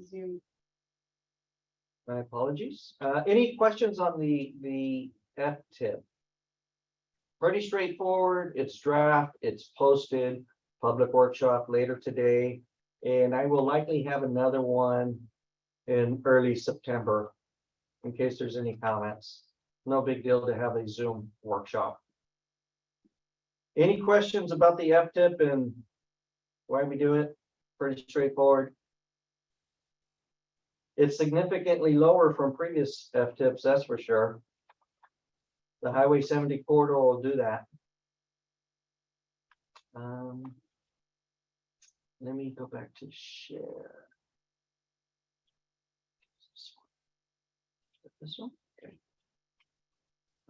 Zoom. My apologies. Any questions on the F-tip? Pretty straightforward. It's draft, it's posted, public workshop later today. And I will likely have another one in early September in case there's any comments. No big deal to have a Zoom workshop. Any questions about the F-tip and why we do it? Pretty straightforward. It's significantly lower from previous F-tips, that's for sure. The Highway 70 corridor will do that. Let me go back to share. This one? Okay.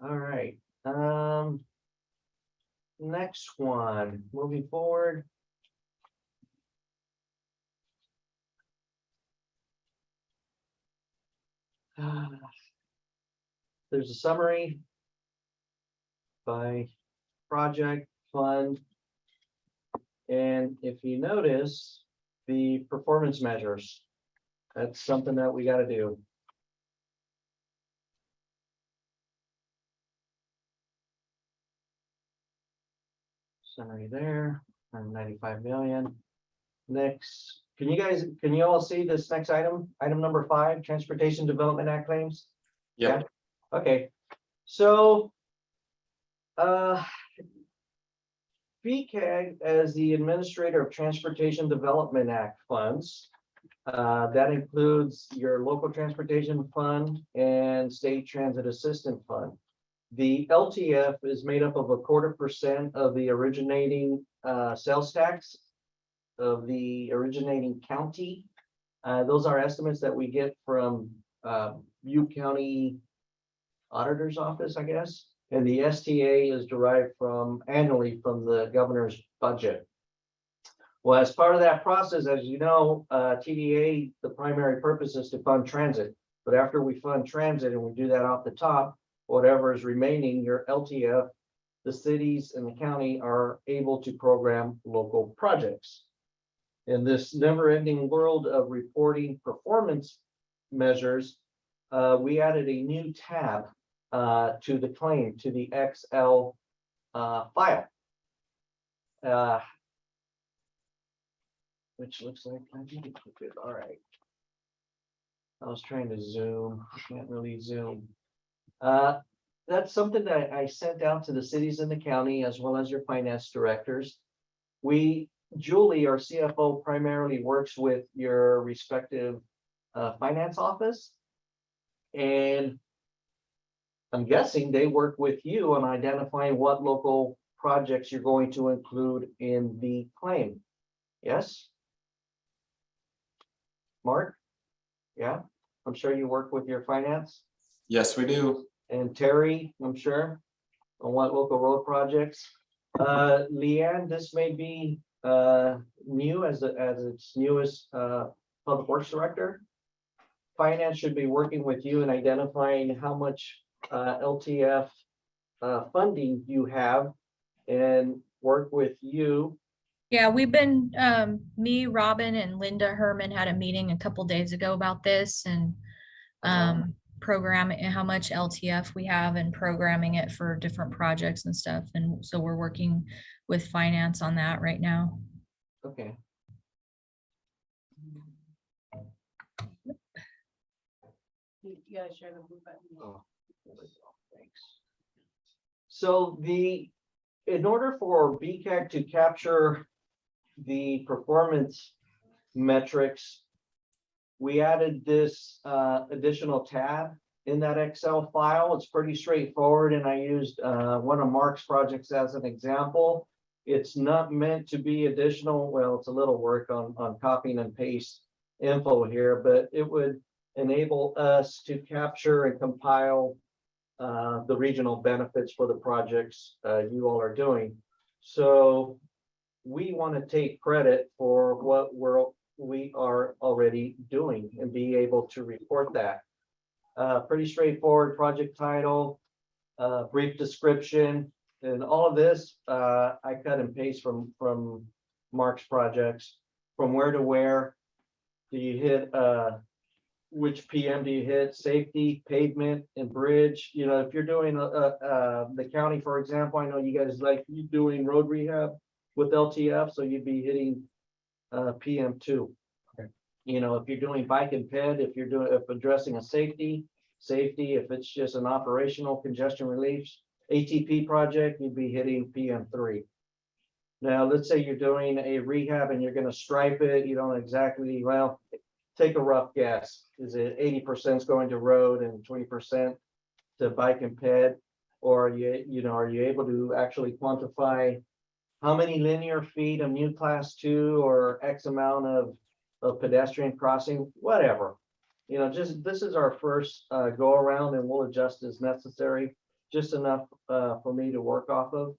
All right. Next one, moving forward. There's a summary by project, fund, and if you notice the performance measures, that's something that we got to do. Summary there, 195 million. Next, can you all see this next item? Item number 5, Transportation Development Act claims? Yep. Yeah. Okay. So BCAG, as the administrator of Transportation Development Act funds, that includes your local transportation fund and state transit assistance fund. The LTF is made up of 1/4% of the originating sales tax of the originating county. Those are estimates that we get from Butte County Auditor's Office, I guess. And the STA is derived from annually from the governor's budget. Well, as part of that process, as you know, TDA, the primary purpose is to fund transit. But after we fund transit and we do that off the top, whatever is remaining, your LTF, the cities and the county are able to program local projects. In this never-ending world of reporting performance measures, we added a new tab to the claim, to the XL file. Which looks like, all right. I was trying to zoom, I can't really zoom. That's something that I sent out to the cities and the county as well as your finance directors. Julie, our CFO, primarily works with your respective finance office. And I'm guessing they work with you on identifying what local projects you're going to include in the claim. Yes? Mark? Yeah, I'm sure you work with your finance. Yes, we do. And Terry, I'm sure, on what local road projects. Leanne, this may be new as its newest public works director. Finance should be working with you in identifying how much LTF funding you have and work with you. Yeah, we've been, me, Robin, and Linda Herman had a meeting a couple days ago about this and programming how much LTF we have and programming it for different projects and stuff. And so we're working with finance on that right now. Okay. You gotta share the blue button. Oh, thanks. So in order for BCAG to capture the performance metrics, we added this additional tab in that Excel file. It's pretty straightforward, and I used one of Mark's projects as an example. It's not meant to be additional. Well, it's a little work on copying and paste info here, but it would enable us to capture and compile the regional benefits for the projects you all are doing. So we want to take credit for what we are already doing and be able to report that. Pretty straightforward project title, brief description, and all of this I cut and paste from Mark's projects, from where to where. Do you hit, which PM do you hit? Safety, pavement and bridge? You know, if you're doing, the county, for example, I know you guys like you doing road rehab with LTF, so you'd be hitting, PM2. Okay. You know, if you're doing bike and ped, if addressing a safety, if it's just an operational congestion relief, ATP project, you'd be hitting PM3. Now, let's say you're doing a rehab and you're gonna stripe it, you don't exactly, well, take a rough guess. Is it 80% is going to road and 20% to bike and ped? Or are you able to actually quantify how many linear feet of new class 2 or X amount of pedestrian crossing, whatever. You know, just this is our first go around and we'll adjust as necessary, just enough for me to work off of.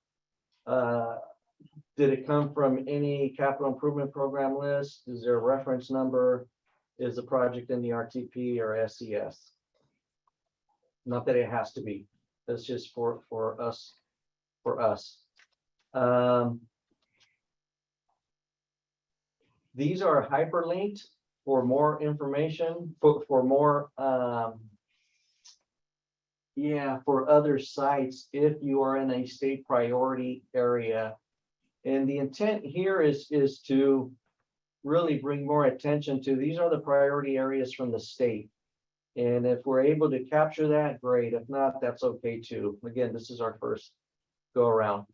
Did it come from any capital improvement program list? Is there a reference number? Is the project in the RTP or SES? Not that it has to be. That's just for us. These are hyperlinked for more information, for more, for other sites if you are in a state priority area. And the intent here is to really bring more attention to, these are the priority areas from the state. And if we're able to capture that, great. If not, that's okay too. Again, this is our first go around.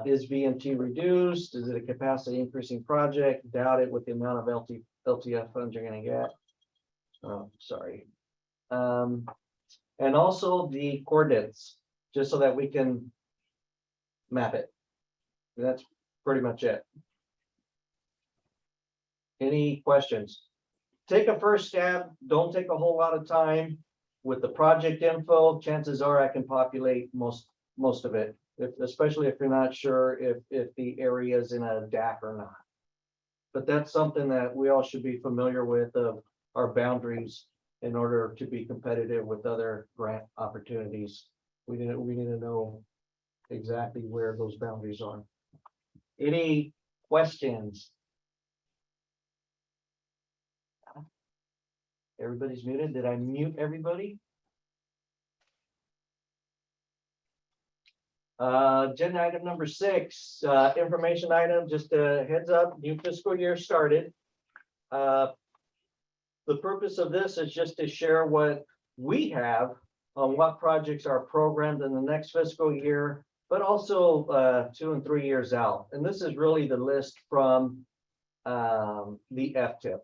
Is VMT reduced? Is it a capacity increasing project? Doubt it with the amount of LTF funds you're gonna get. Oh, sorry. And also the coordinates, just so that we can map it. That's pretty much it. Any questions? Take a first stab. Don't take a whole lot of time. With the project info, chances are I can populate most of it, especially if you're not sure if the area is in a DAC or not. But that's something that we all should be familiar with, of our boundaries in order to be competitive with other grant opportunities. We need to know exactly where those boundaries are. Any questions? Everybody's muted. Did I mute everybody? Agenda item number 6, information item, just a heads up, new fiscal year started. The purpose of this is just to share what we have on what projects are programmed in the next fiscal year, but also 2 and 3 years out. And this is really the list from the FTIP.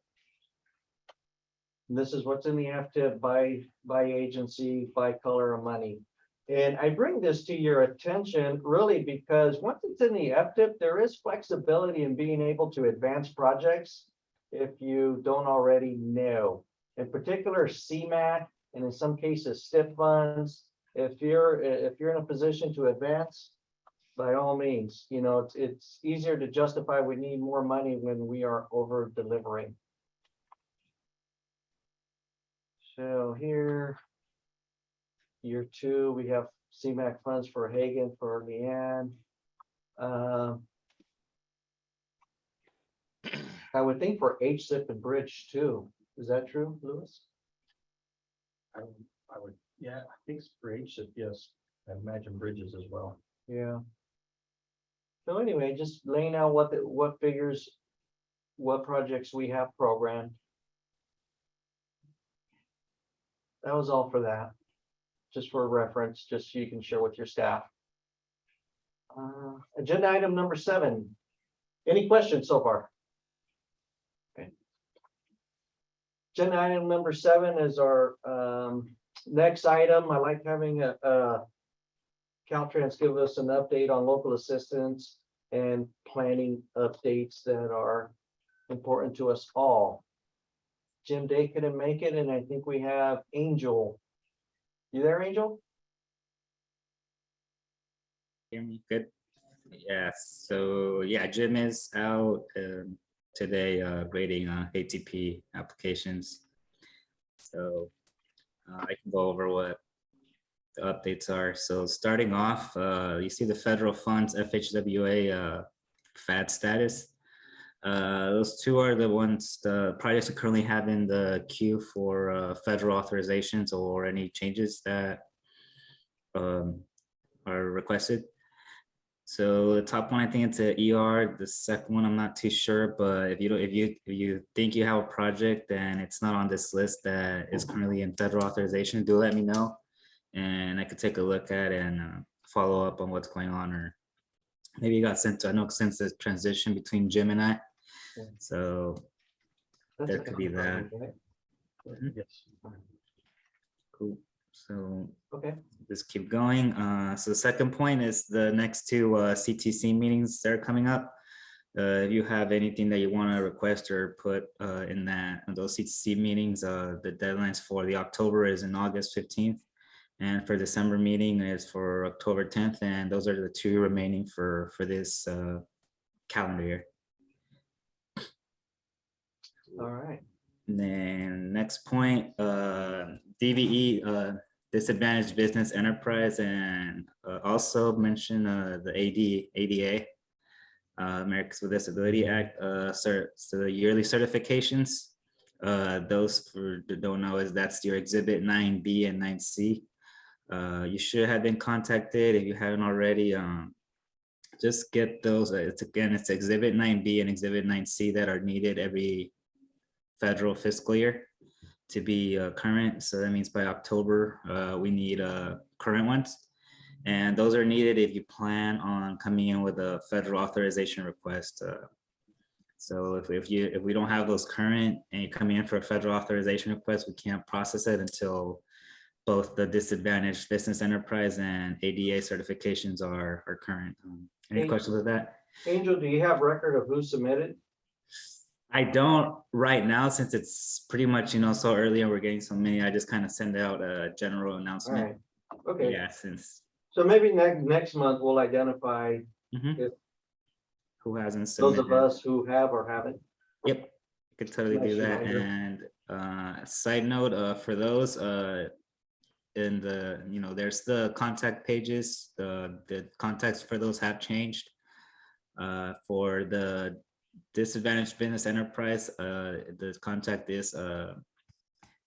This is what's in the FTIP by agency, by color of money. And I bring this to your attention really because once it's in the FTIP, there is flexibility in being able to advance projects if you don't already know. In particular, CMAC, and in some cases, STIP funds. If you're in a position to advance, by all means, you know, it's easier to justify we need more money when we are over delivering. So here, year 2, we have CMAC funds for Hagen, for Leanne. I would think for HSIP and Bridge too. Is that true, Lewis? I would, yeah, I think it's for HSIP, yes. I imagine bridges as well. Yeah. So anyway, just laying out what figures, what projects we have programmed. That was all for that. Just for reference, just so you can share with your staff. Agenda item number 7. Any questions so far? Okay. Agenda item number 7 is our next item. I like having Caltrans give us an update on local assistance and planning updates that are important to us all. Jim Day couldn't make it, and I think we have Angel. You there, Angel? Hear me good? Yes. So yeah, Jim is out today grading ATP applications. So I can go over what the updates are. So starting off, you see the federal funds FHWA FAD status. Those two are the ones, the projects that currently have in the queue for federal authorizations or any changes that are requested. So the top one, I think it's a ER. The second one, I'm not too sure, but if you think you have a project and it's not on this list that is currently in federal authorization, do let me know, and I could take a look at it and follow up on what's going on, or maybe you got sent to, I know since the transition between Jim and I, so That's there a could be that. right? Yes. Cool. So Okay, just keep going. So the second point is the next two CTC meetings that are coming up. If you have anything that you want to request or put in those CTC meetings, the deadlines for the October is in August 15th. And for December meeting is for October 10th. And those are the two remaining for this calendar year. all right. And then next point, DVE, disadvantaged business enterprise, and also mention the ADA, Americans with Disability Act, so the yearly certifications. Those for the don't know is that's your exhibit 9B and 9C. You should have been contacted if you haven't already. Just get those. It's exhibit 9B and exhibit 9C that are needed every federal fiscal year to be current. So that means by October, we need current ones. And those are needed if you plan on coming in with a federal authorization request. So if we don't have those current and you're coming in for a federal authorization request, we can't process it until both the disadvantaged business enterprise and ADA certifications are current. Any Hey. questions with that? Angel, do you have record of who submitted? I don't right now, since it's pretty much, so early and we're getting so many, I just kind of send out a general All announcement. right, okay. Yeah, since So maybe next month we'll identify if who hasn't those submitted. of us who have or haven't. Yep, could totally do Nice that. reminder. And side note, for those in the, there's the contact pages, the contacts for those have changed. For the disadvantaged business enterprise, the contact is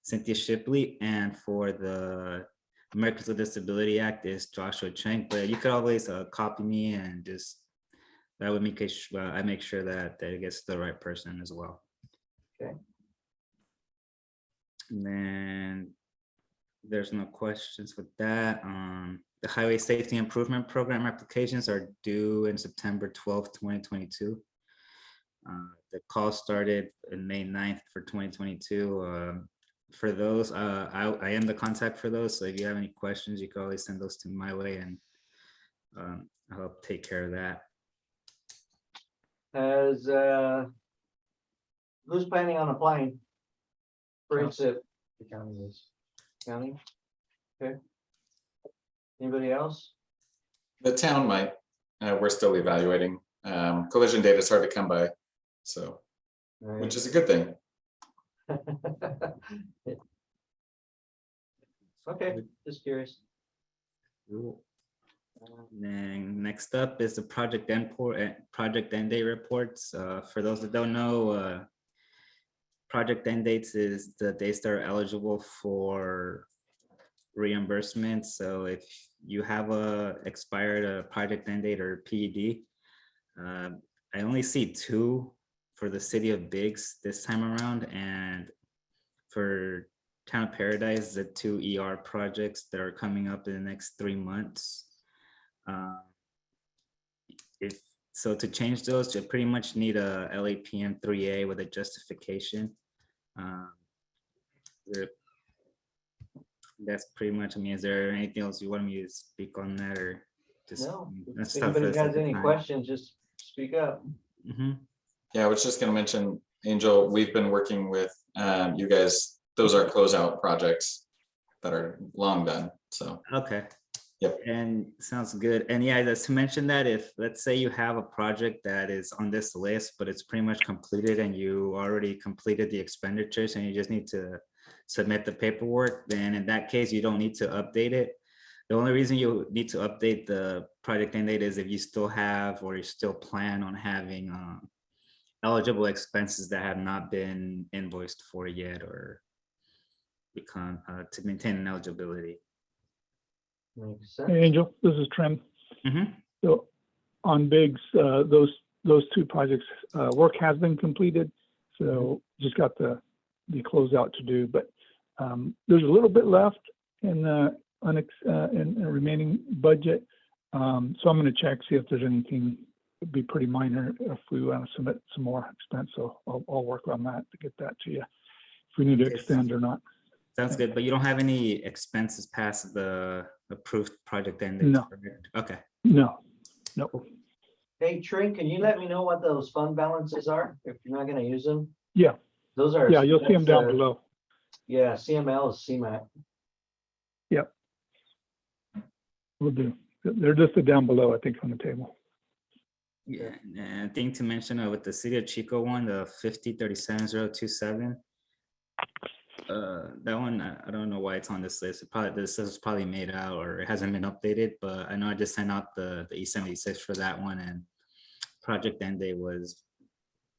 Cynthia Shipley, and for the Americans with Disability Act is Joshua Cheng. But you could always copy me, and just that would make I make sure that it gets to the right person as well. Okay. And then there's no questions with that. The Highway Safety Improvement Program applications are due in September 12th, 2022. The call started in May 9th for 2022. For those, I am the contact for those. So if you have any questions, you can always send those to my way, and I'll help take care of that. As who's planning on applying for HSIP The county is. County? Okay. Anybody else? The town might, we're still evaluating. Collision data is hard to come by, so, All which is a good thing. right. Okay, just curious. Cool. Then next up is the project end date reports. For those that don't know, project end dates is the dates that are eligible for reimbursement. So if you have a expired project end date or PED, I only see two for the city of Biggs this time around, and for Town of Paradise, the two ER projects that are coming up in the next 3 months. So to change those, you pretty much need a LAPM 3A with a justification. That's pretty much, is there anything else you want me to speak on that, or just? No, that's if tough for anybody the has second any time. questions, just speak up. Yeah, I was just gonna mention, Angel, we've been working with you guys. Those are closeout projects that are long done, so. Okay. Yep. And sounds good. And yeah, just to mention that if, let's say you have a project that is on this list, but it's pretty much completed and you already completed the expenditures and you just need to submit the paperwork, then in that case, you don't need to update it. The only reason you need to update the project end date is if you still have, or you still plan on having eligible expenses that have not been invoiced for yet or become to maintain an eligibility. Makes Hey, sense. Angel, this is Trem. Mhm. So on Biggs, those two projects, work has been completed. So just got the closeout to do, but there's a little bit left in the in the remaining budget. So I'm going to check, see if there's anything, it'd be pretty minor if we want to submit some more expense. So I'll work on that to get that to you, if we need to Okay. extend or not. Sounds good, but you don't have any expenses past the approved project end date? No. correct? Okay. No. Hey, Trey, can you let me know what those fund balances are, if you're not gonna use them? Yeah. Those are. Yeah, you'll see them that's, down below. Yeah, CML is CMAC. We'll do. They're listed down below, I think, on the table. Yeah, and thing to mention with the City of Chico one, the 50-37-027. That one, I don't know why it's on this list. This is probably made out or it hasn't been updated, but I know I just sent out the E76 for that one, and project end date was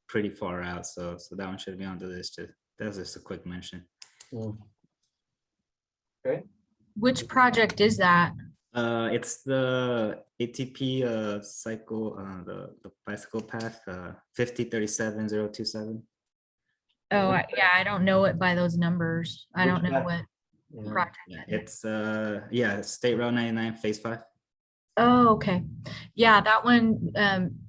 pretty far out, so that one should be on the list. That's just a quick mention. Which project is that? It's the ATP cycle, the bicycle path, 50-37-027. Oh, yeah, I don't know it by those numbers. I don't Which know path? what Yeah. project. Yeah, that is. it's yeah, State Road 99, Phase 5. Oh, okay. Yeah, that one,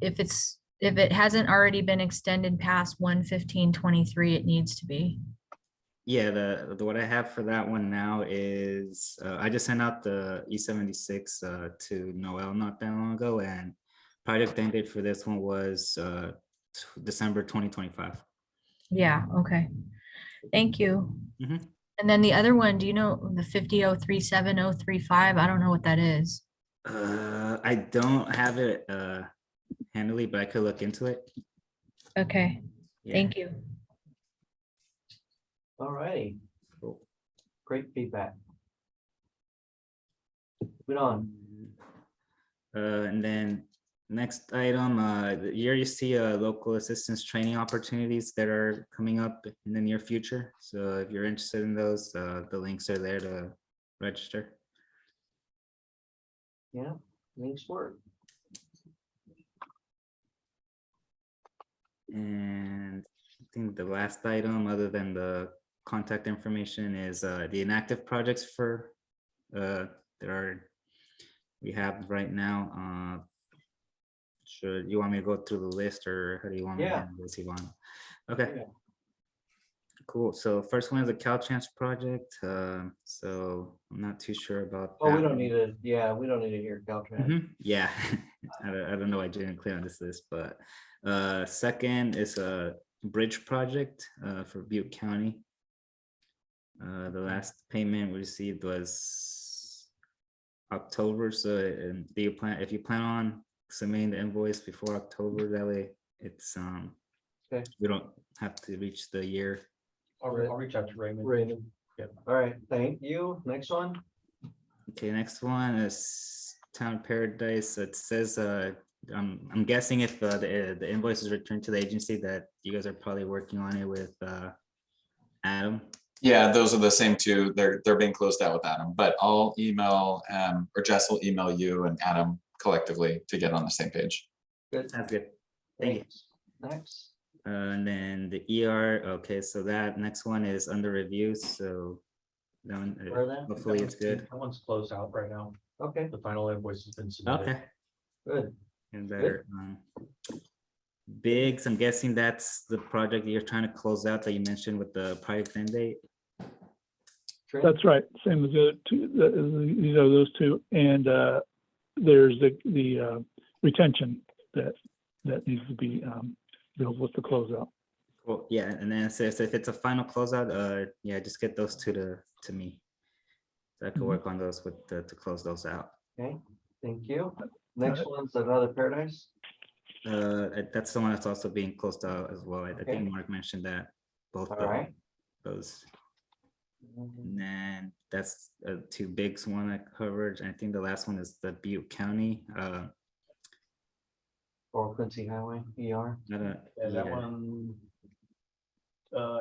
if it hasn't already been extended past 1/15/23, it needs to be. Yeah, the what I have for that one now is I just sent out the E76 to Noel not that long ago, and project end date for this one was December 2025. Yeah, okay. Thank you. Mhm. And then the other one, do you know the 50-037-035? I don't know what that is. I don't have it handily, but I could look into it. Okay, Yeah. thank you. All righty. Cool. Great feedback. Moving on. And then next item, here you see local assistance training opportunities that are coming up in the near future. So if you're interested in those, the links are there to register. Yeah, links work. And I think the last item, other than the contact information, is the inactive projects for we have right now. Should you want me to go through the list, or how do you want me to Yeah. handle this, Yvonne? Okay. Yeah. Cool. So first one is the Caltrans project. So I'm not too sure about. Oh, we that don't one. need to, yeah, we don't need to hear Caltrans. Mhm. Yeah, I don't know why I didn't clear on this list, but second is a bridge project for Butte County. The last payment we received was October, so if you plan on submitting the invoice before October, that way it's Okay. we don't have to reach the year. I'll reach out to Raymond. Raymond. Yep. All right, thank you. Next one. Okay, next one is Town Paradise. It says, I'm guessing if the invoice is returned to the agency, that you guys are probably working on it with Adam. Yeah, those are the same two. They're being closed out with Adam, but I'll email or Jess will email you and Adam collectively to get on the same page. Good. That's good. Thank you. Thanks. Next. And then the ER, okay, so that next one is under review, so that one, Where that? hopefully it's good. That one's closed out right now. Okay, The final invoice has been submitted. Okay, good. and better. Biggs, I'm guessing that's the project you're trying to close out that you mentioned with the project end date. Trent? That's right. Same as the two, these are those two. And there's the retention that needs to be built with the closeout. Cool, yeah, and then it says if it's a final closeout, yeah, just get those two to me. So I can Mhm. work on those with to close those out. Okay, thank you. Next one's another Paradise. That's the one that's also being closed out as well. I Okay. think Mark mentioned that, both All of right. those. And then that's two bigs one I covered. I think the last one is the Butte County. or Quincy Highway, ER. I don't, Yeah, that yeah. one.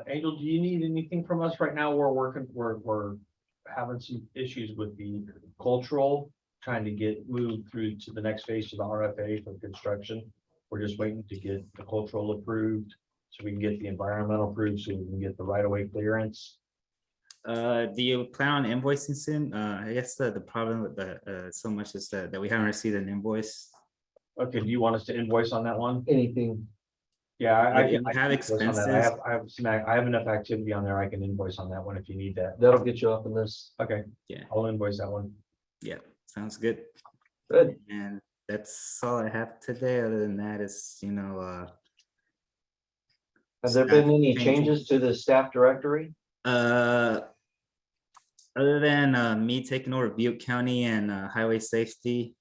Angel, do you need anything from us right now? We're having some issues with the cultural, trying to get moved through to the next phase to the RFA for construction. We're just waiting to get the cultural approved, so we can get the environmental approved, so we can get the right-of-way clearance. Do you plan on invoicing soon? I guess the problem with the, so much is that we haven't received an invoice. Okay, do you want us to invoice on that one? Anything. Yeah, I If can. you I can have invoice on that. expenses- I have enough activity on there. I can invoice on that one if you need that. That'll get you up in this. Okay. Yeah. I'll invoice that one. Yeah, sounds good. Good. And that's all I have today. Other than that is, Have there been Staff any changes. changes to the staff directory? Other than me taking over Butte County and highway safety.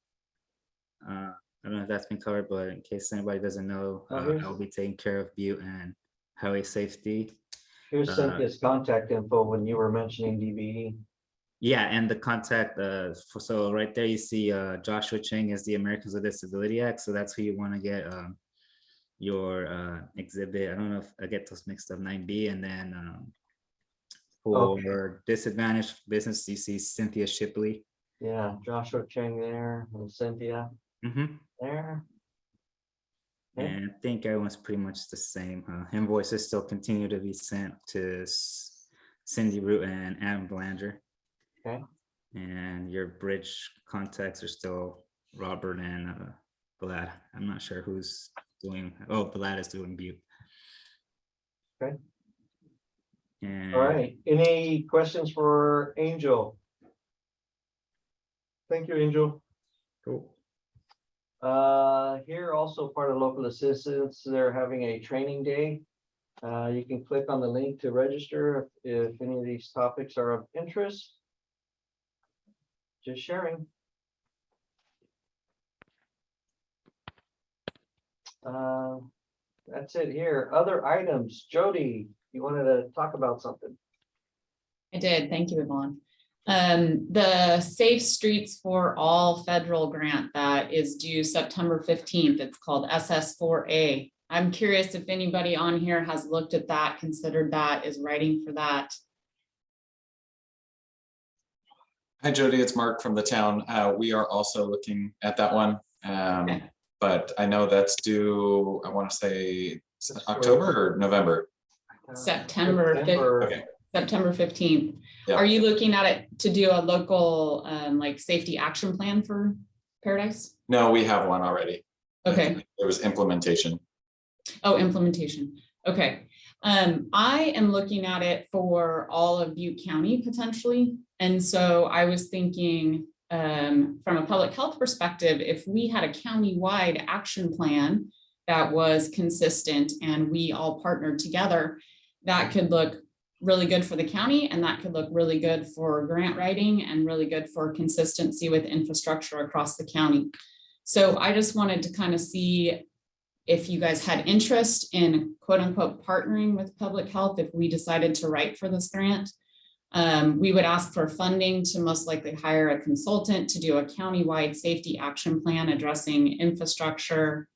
I don't know if that's been covered, but in case anybody doesn't know, Okay. I'll be taking care of Butte and highway safety. Here's Uh, Cynthia's contact info when you were mentioning DBE. Yeah, and the contact, so right there you see Joshua Chang is the Americans with Disability Act, so that's who you want to get your exhibit. I don't know if I get those mixed up, 9B, and then for disadvantaged business, you see Cynthia Shipley. Yeah, Joshua Chang there and Cynthia Mhm. there. Okay. And I think everyone's pretty much the same. Invoices still continue to be sent to Cindy Root and Adam Blanger. Okay. And your bridge contacts are still Robert and Vlad. I'm not sure who's doing, Vlad is doing Butte. Okay. And All right, any questions for Angel? Thank you, Angel. cool. Here also part of local assistance, they're having a training day. You can click on the link to register if any of these topics are of interest. Just sharing. That's it here. Other items. Jody, you wanted to talk about something? I did. Thank you, Yvonne. The Safe Streets for All federal grant that is due September 15th. It's called SS4A. I'm curious if anybody on here has looked at that, considered that, is writing for that. Hi, Jody, it's Mark from the town. We are also looking at that one. Okay. But I know that's due, I want to say October or November. September Okay. September 15th. Yeah. Are you looking at it to do a local like safety action plan for Paradise? No, we have one already. Okay. It was implementation. Oh, implementation. Okay. I am looking at it for all of Butte County potentially. And so I was thinking from a public health perspective, if we had a county-wide action plan that was consistent and we all partnered together, that could look really good for the county, and that could look really good for grant writing and really good for consistency with infrastructure across the county. So I just wanted to kind of see if you guys had interest in quote unquote partnering with public health if we decided to write for this grant. We would ask for funding to most likely hire a consultant to do a countywide safety action plan addressing infrastructure,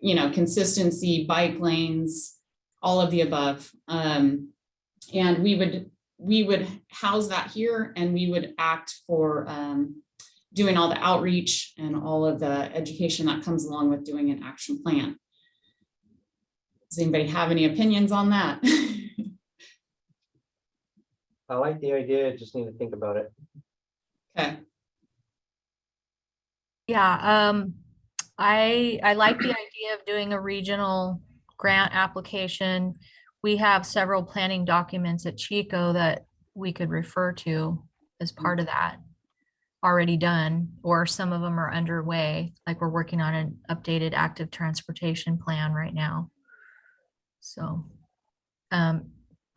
consistency, bike lanes, all of the above. And we would house that here, and we would act for doing all the outreach and all of the education that comes along with doing an action plan. Does anybody have any opinions on that? I like the idea, just need to think about it. Okay. Yeah, I like the idea of doing a regional grant application. We have several planning documents at Chico that we could refer to as part of that already done, or some of them are underway. Like we're working on an updated active transportation plan right now. So,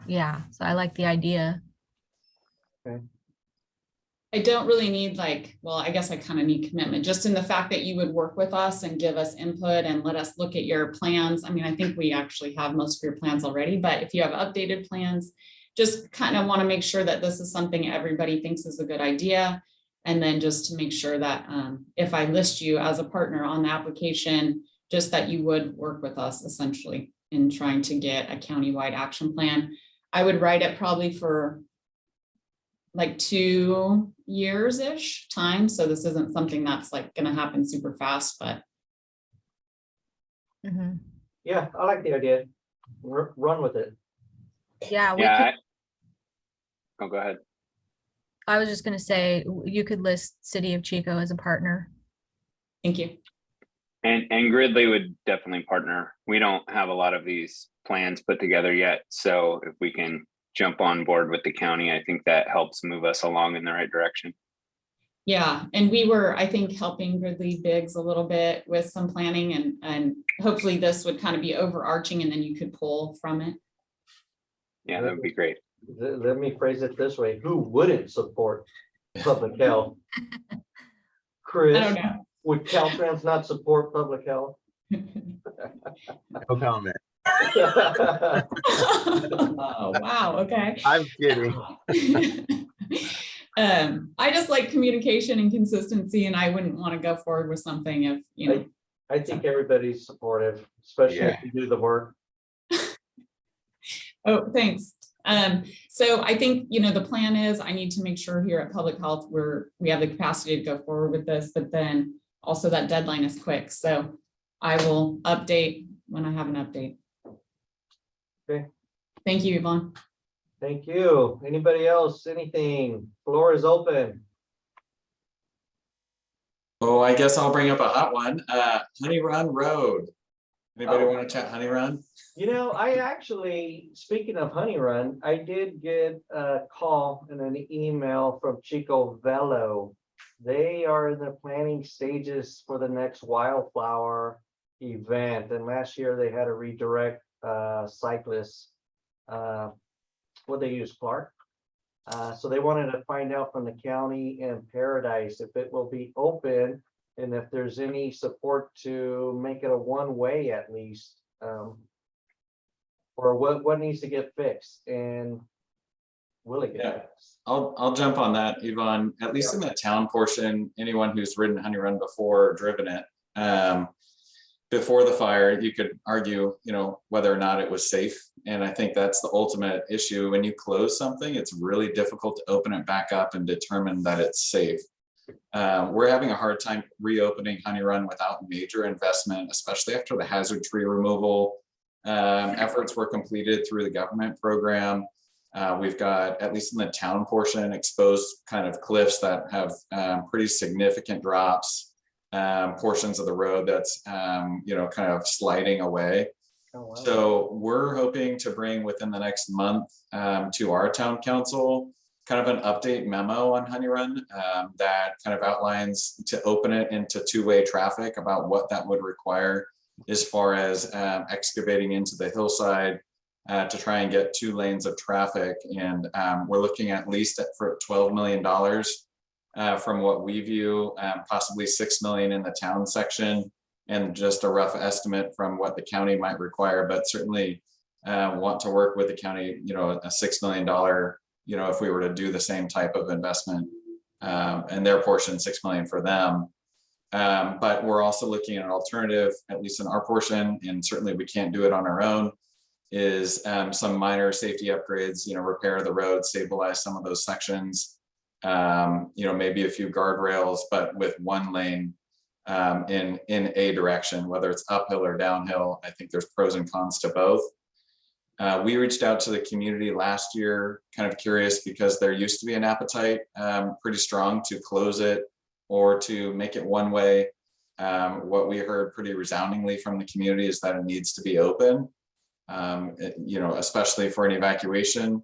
yeah, so I like the idea. I don't really need I guess I kind of need commitment, just in the fact that you would work with us and give us input and let us look at your plans. I mean, I think we actually have most of your plans already, but if you have updated plans, just kind of want to make sure that this is something everybody thinks is a good idea. And then just to make sure that if I list you as a partner on the application, just that you would work with us essentially in trying to get a countywide action plan. I would write it probably for like 2 years-ish time. So this isn't something that's like gonna happen super fast, but Mhm. Yeah, I like the idea. Run with it. Yeah, we Yeah. could, Oh, go ahead. I was just gonna say, you could list City of Chico as a partner. thank you. And Gridley would definitely partner. We don't have a lot of these plans put together yet. So if we can jump on board with the county, I think that helps move us along in the right direction. Yeah, and we were, I think, helping Gridley Biggs a little bit with some planning and hopefully this would kind of be overarching and then you could pull from it. Yeah, that would be great. Let me phrase it this way. Who wouldn't support public health? Chris, I don't know. would Caltrans not support public health? No comment. Oh, wow, okay. I'm kidding. I just like communication and consistency and I wouldn't want to go forward with something if, you know. I think everybody's supportive, especially if you do the work. Oh, thanks. So I think, you know, the plan is I need to make sure here at Public Health we have the capacity to go forward with this, but then also that deadline is quick. So I will update when I have an update. Okay. Thank you, Yvonne. Thank you. Anybody else? Anything? Floor is open. Oh, I guess I'll bring up a hot one. Honey Run Road. Anybody want to chat Honey Run? You know, I actually, speaking of Honey Run, I did get a call and an email from Chico Velo. They are in the planning stages for the next wildflower event. And last year they had to redirect cyclists. What they use, Clark. So they wanted to find out from the county and Paradise if it will be open and if there's any support to make it a one-way at least. Or what needs to get fixed and will it get fixed? I'll jump on that, Yvonne. At least in the town portion, anyone who's ridden Honey Run before or driven it, before the fire, you could argue, you know, whether or not it was safe. And I think that's the ultimate issue. When you close something, it's really difficult to open it back up and determine that it's safe. We're having a hard time reopening Honey Run without major investment, especially after the hazard tree removal efforts were completed through the government program. We've got, at least in the town portion, exposed kind of cliffs that have pretty significant drops, portions of the road that's, you know, kind of sliding away. Oh, wow. So we're hoping to bring within the next month to our town council kind of an update memo on Honey Run that kind of outlines to open it into two-way traffic about what that would require as far as excavating into the hillside to try and get 2 lanes of traffic. And we're looking at least for $12 million from what we view, possibly $6 million in the town section, and just a rough estimate from what the county might require, but certainly want to work with the county, you know, a $6 million, you know, if we were to do the same type of investment and their portion, $6 million for them. But we're also looking at an alternative, at least in our portion, and certainly we can't do it on our own, is some minor safety upgrades, you know, repair the road, stabilize some of those sections, you know, maybe a few guardrails, but with 1 lane in a direction, whether it's uphill or downhill. I think there's pros and cons to both. We reached out to the community last year, kind of curious, because there used to be an appetite pretty strong to close it or to make it one way. What we heard pretty resoundingly from the community is that it needs to be open, you know, especially for an evacuation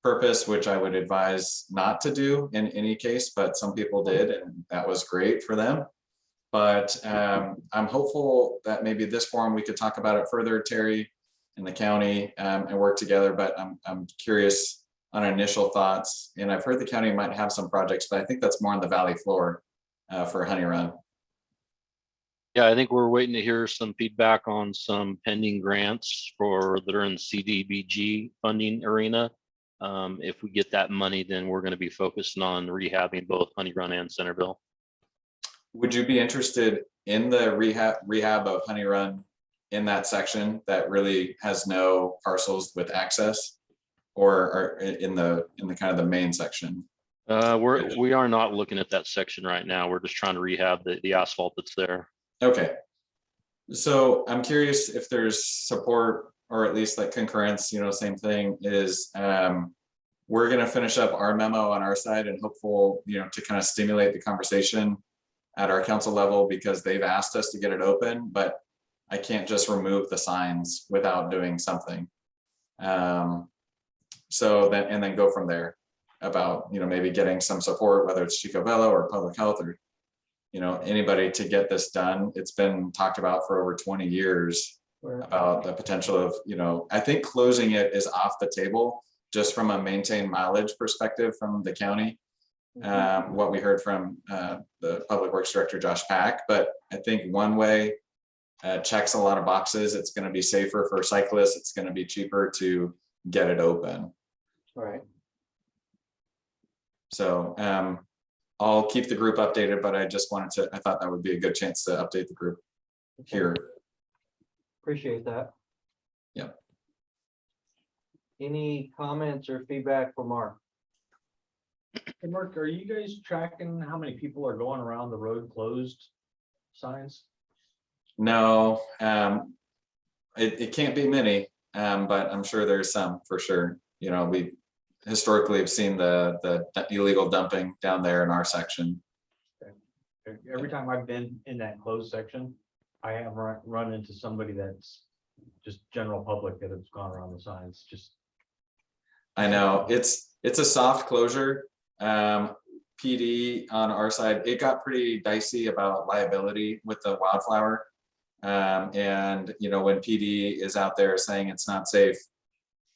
purpose, which I would advise not to do in any case, but some people did, and that was great for them. But I'm hopeful that maybe this forum, we could talk about it further, Terry, in the county, and work together. But I'm curious on initial thoughts, and I've heard the county might have some projects, but I think that's more on the valley floor for Honey Run. Yeah, I think we're waiting to hear some feedback on some pending grants that are in the CDBG funding arena. If we get that money, then we're going to be focusing on rehabbing both Honey Run and Centerville. Would you be interested in the rehab of Honey Run in that section that really has no parcels with access, or in the kind of the main section? We are not looking at that section right now. We're just trying to rehab the asphalt that's there. Okay. So I'm curious if there's support, or at least like concurrence, same thing is, we're gonna finish up our memo on our side and hopeful, to kind of stimulate the conversation at our council level, because they've asked us to get it open, but I can't just remove the signs without doing something. So then, and then go from there about, maybe getting some support, whether it's Chico Bello or public health or, anybody to get this done. It's been talked about for over 20 years about the potential of, I think closing it is off the table just from a maintained mileage perspective from the county. What we heard from the Public Works Director, Josh Pack, but I think one way checks a lot of boxes. It's going to be safer for cyclists. It's going to be cheaper to get it open. Right. So I'll keep the group updated, but I thought that would be a good chance to update the group here. Appreciate that. Yep. Any comments or feedback for Mark? Hey, Mark, are you guys tracking how many people are going around the road closed signs? No, it can't be many, but I'm sure there's some for sure. We historically have seen the illegal dumping down there in our section. Every time I've been in that closed section, I have run into somebody that's just general public that has gone around the signs. I know it's a soft closure. PD on our side, it got pretty dicey about liability with the wildflower. And when PD is out there saying it's not safe,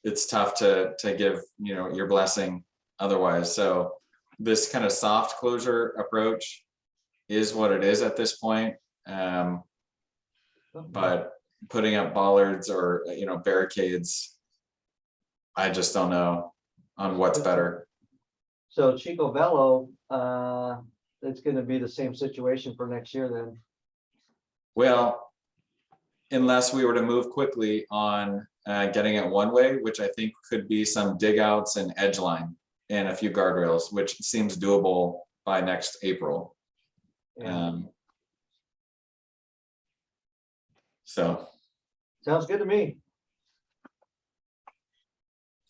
it's tough to give your blessing otherwise. So this kind of soft closure approach is what it is at this point. But putting up bollards or barricades, I just don't know on what's better. So Chico Bello, it's going to be the same situation for next year then. Well, unless we were to move quickly on getting it one way, which I think could be some dig outs and edge line and a few guardrails, which seems doable by next April. So Sounds good to me.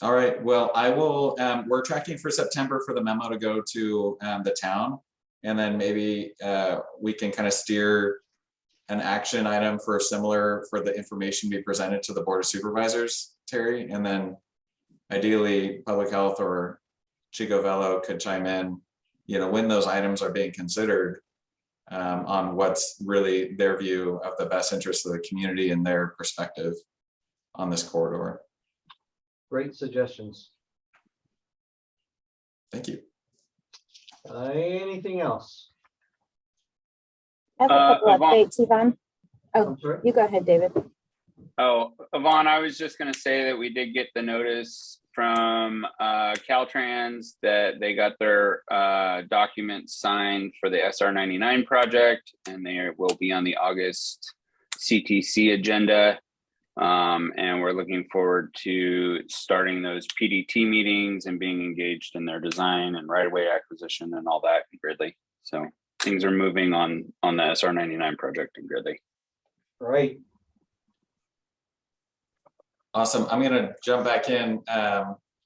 all right, well, I will, we're tracking for September for the memo to go to the town. And then maybe we can kind of steer an action item for the information be presented to the Board of Supervisors, Terry. And then ideally Public Health or Chico Bello could chime in, when those items are being considered on what's really their view of the best interest of the community and their perspective on this corridor. Great suggestions. Thank you. Anything else? I have a couple Yvonne. updates, Yvonne. Oh, I'm sorry. you go ahead, David. Oh, Yvonne, I was just gonna say that we did get the notice from Caltrans that they got their documents signed for the SR 99 project, and they will be on the August CTC agenda. And we're looking forward to starting those PDT meetings and being engaged in their design and right-of-way acquisition and all that in Gridley. So things are moving on the SR 99 project in Gridley. Right. Awesome. I'm going to jump back in.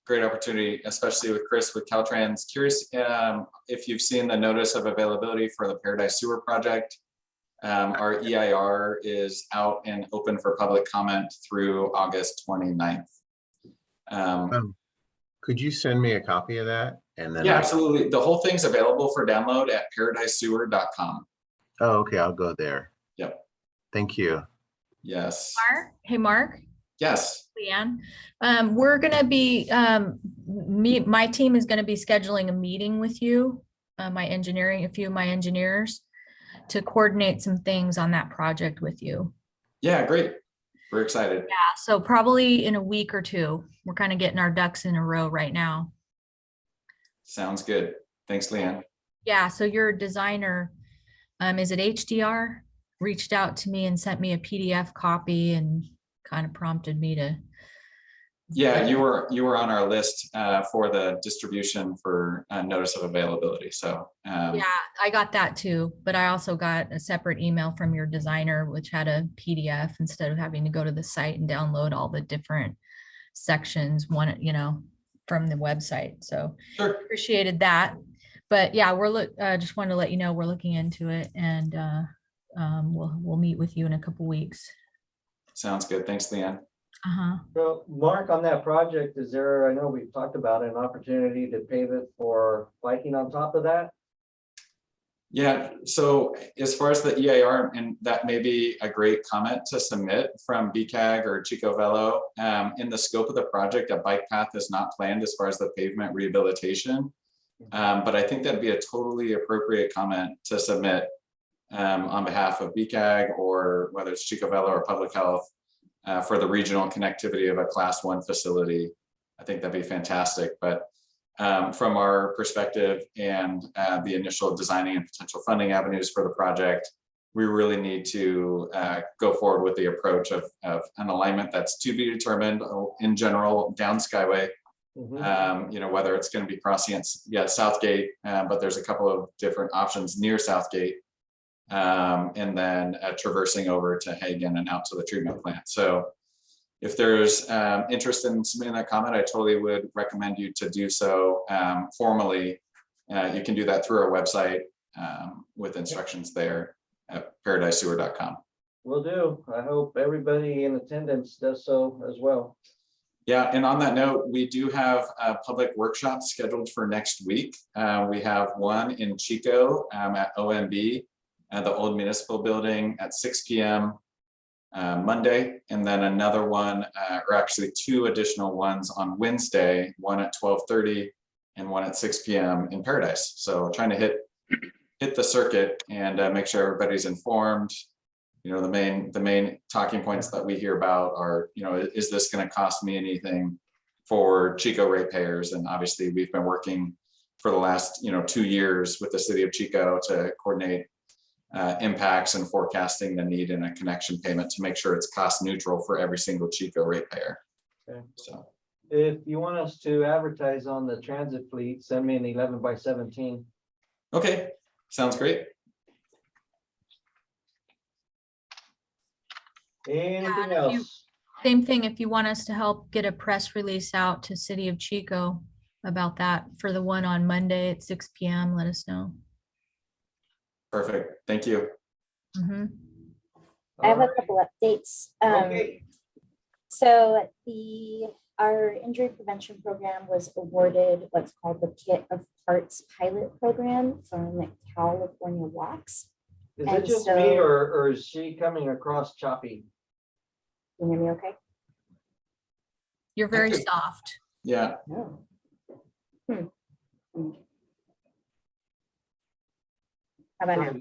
Great opportunity, especially with Chris with Caltrans. Curious if you've seen the notice of availability for the Paradise Sewer project. Our EIR is out and open for public comment through August 29th. Could you send me a copy of that? And then Yeah, absolutely. The whole thing's available for download at paradisesewer.com. Oh, okay, I'll go there. Yep. Thank you. Yes. Mark? Hey, Mark? Yes. Leanne, we're gonna be, my team is gonna be scheduling a meeting with you, a few of my engineers, to coordinate some things on that project with you. Yeah, great. We're excited. Yeah, so probably in a week or two. We're kind of getting our ducks in a row right now. Sounds good. Thanks, Leanne. Yeah, so your designer, is it HDR? reached out to me and sent me a PDF copy and kind of prompted me to. Yeah, you were on our list for the distribution for notice of availability. So Yeah, I got that too, but I also got a separate email from your designer, which had a PDF instead of having to go to the site and download all the different sections, one, from the website. So sure. appreciated that. But yeah, just wanted to let you know, we're looking into it, and we'll meet with you in a couple weeks. Sounds good. Thanks, Leanne. Uh-huh. So Mark, on that project, is there, I know we've talked about an opportunity to pave it for biking on top of that? Yeah, so as far as the EAR, and that may be a great comment to submit from BCAG or Chico Velo. In the scope of the project, a bike path is not planned as far as the pavement rehabilitation. But I think that'd be a totally appropriate comment to submit on behalf of BCAG, or whether it's Chico Velo or Public Health, for the regional connectivity of a Class 1 facility. I think that'd be fantastic. But from our perspective and the initial designing and potential funding avenues for the project, we really need to go forward with the approach of an alignment that's to be determined in general down Skyway. Whether it's going to be crossing at Southgate, but there's a couple of different options near Southgate, and then traversing over to Hagen and out to the treatment plant. So if there's interest in submitting that comment, I totally would recommend you to do so formally. You can do that through our website with instructions there at paradisesewer.com. Will do. I hope everybody in attendance does so as well. Yeah, and on that note, we do have public workshops scheduled for next week. We have one in Chico at OMB, the old municipal building, at 6 p.m. Monday, and then another one, or actually two additional ones on Wednesday, one at 12:30 and one at 6 p.m. in Paradise. So trying to hit the circuit and make sure everybody's informed. The main talking points that we hear about are, is this going to cost me anything for Chico ratepayers? And obviously we've been working for the last 2 years with the city of Chico to coordinate impacts and forecasting the need in a connection payment to make sure it's cost neutral for every single Chico ratepayer. Okay. So if you want us to advertise on the transit fleet, send me an 11x17. Okay, sounds great. Anything else? Same thing, if you want us to help get a press release out to City of Chico about that for the one on Monday at 6 p.m., let us know. Perfect. Thank you. Mhm. I have a couple updates. Okay. So our injury prevention program was awarded what's called the Kit of Parts pilot program from California Walks. Is And it just so- me or is she coming across choppy? Can you hear me okay? You're very Okay. soft. Yeah, No. How about now?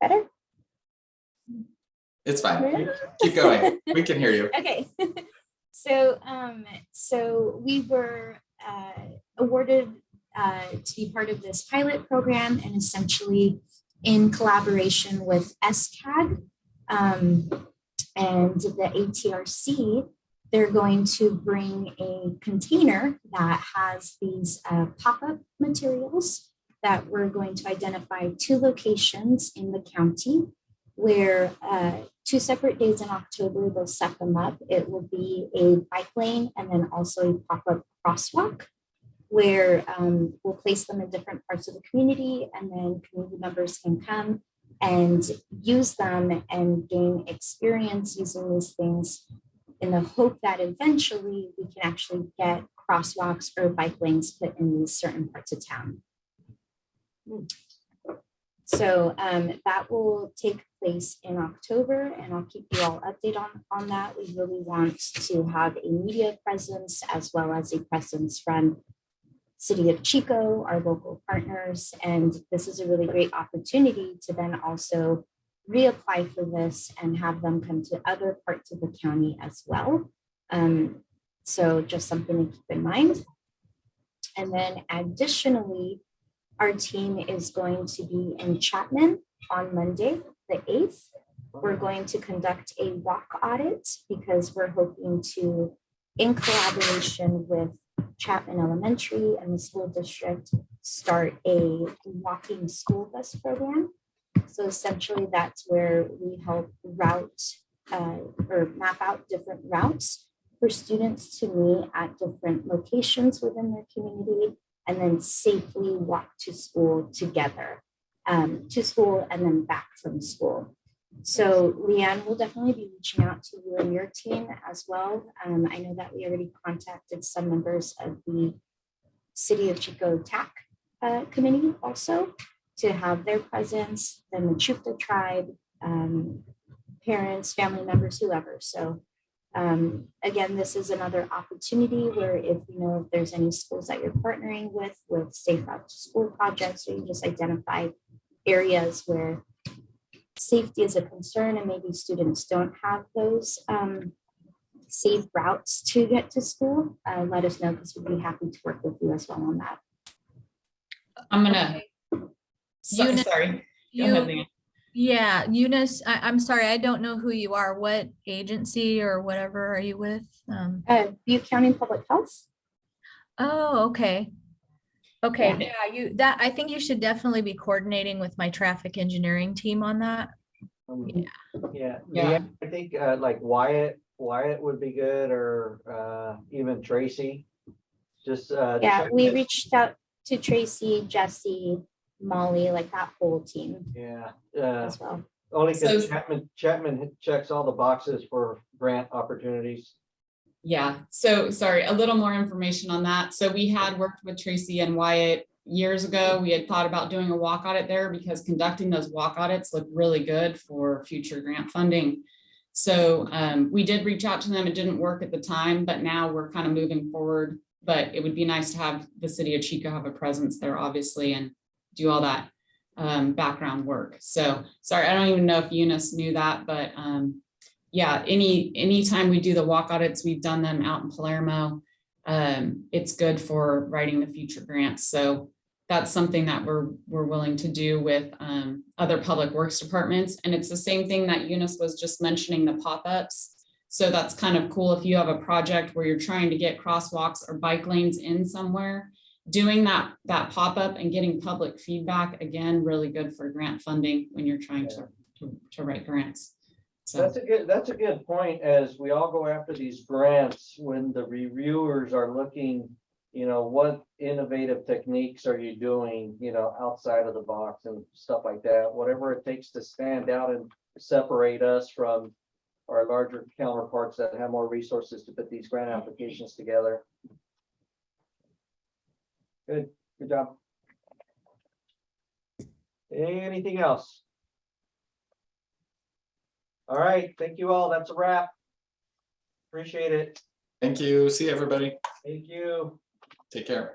Better? it's fine. Yeah. Keep going. We can hear you. Okay. So we were awarded to be part of this pilot program, and essentially in collaboration with SCAG and the ATRC, they're going to bring a container that has these pop-up materials that we're going to identify 2 locations in the county where 2 separate days in October, they'll set them up. It will be a bike lane and then also a pop-up crosswalk where we'll place them in different parts of the community, and then community members can come and use them and gain experience using these things in the hope that eventually we can actually get crosswalks or bike lanes put in these certain parts of town. So that will take place in October, and I'll keep you all updated on that. We really want to have a media presence as well as a presence from City of Chico, our local partners, and this is a really great opportunity to then also reapply for this and have them come to other parts of the county as well. So just something to keep in mind. And then additionally, our team is going to be in Chapman on Monday, the 8th. We're going to conduct a walk audit because we're hoping to, in collaboration with Chapman Elementary and the school district, start a walking school bus program. So essentially that's where we help route or map out different routes for students to meet at different locations within their community and then safely walk to school together, to school and then back from school. So Leanne will definitely be reaching out to you and your team as well. I know that we already contacted some members of the City of Chico TAC committee also to have their presence, the Machuca tribe, parents, family members, whoever. So again, this is another opportunity where if you know if there's any schools that you're partnering with safe route to school projects, or you just identify areas where safety is a concern and maybe students don't have those safe routes to get to school, let us know because we'd be happy to work with you as well on that. I'm gonna, Eunice, sorry, go ahead, Leanne. Yeah, Eunice, I'm sorry, I don't know who you are. What agency or whatever are you with? Butte County Public Health. Oh, okay. Okay, Yeah. yeah, I think you should definitely be coordinating with my traffic engineering team on that. Yeah, Yeah. I think like Wyatt would be good, or even Tracy. Just Yeah, check we with- reached out to Tracy, Jesse, Molly, like that whole team Yeah, as well. only because So- Chapman checks all the boxes for grant opportunities. Yeah, so sorry, a little more information on that. So we had worked with Tracy and Wyatt years ago. We had thought about doing a walk audit there because conducting those walk audits look really good for future grant funding. So we did reach out to them. It didn't work at the time, but now we're kind of moving forward. But it would be nice to have the city of Chico have a presence there, obviously, and do all that background work. So sorry, I don't even know if Eunice knew that, but yeah, anytime we do the walk audits, we've done them out in Palermo. It's good for writing the future grants. So that's something that we're willing to do with other public works departments. And it's the same thing that Eunice was just mentioning, the pop-ups. So that's kind of cool if you have a project where you're trying to get crosswalks or bike lanes in somewhere, doing that pop-up and getting public feedback, again, really good for grant funding when you're trying to write grants. So That's a good point. As we all go after these grants, when the reviewers are looking, you know, what innovative techniques are you doing, you know, outside of the box and stuff like that, whatever it takes to stand out and separate us from our larger counterparts that have more resources to put these grant applications together. Good job. Anything else? All right, thank you all. That's a wrap. Appreciate it. Thank you. See everybody. Thank you. Take care.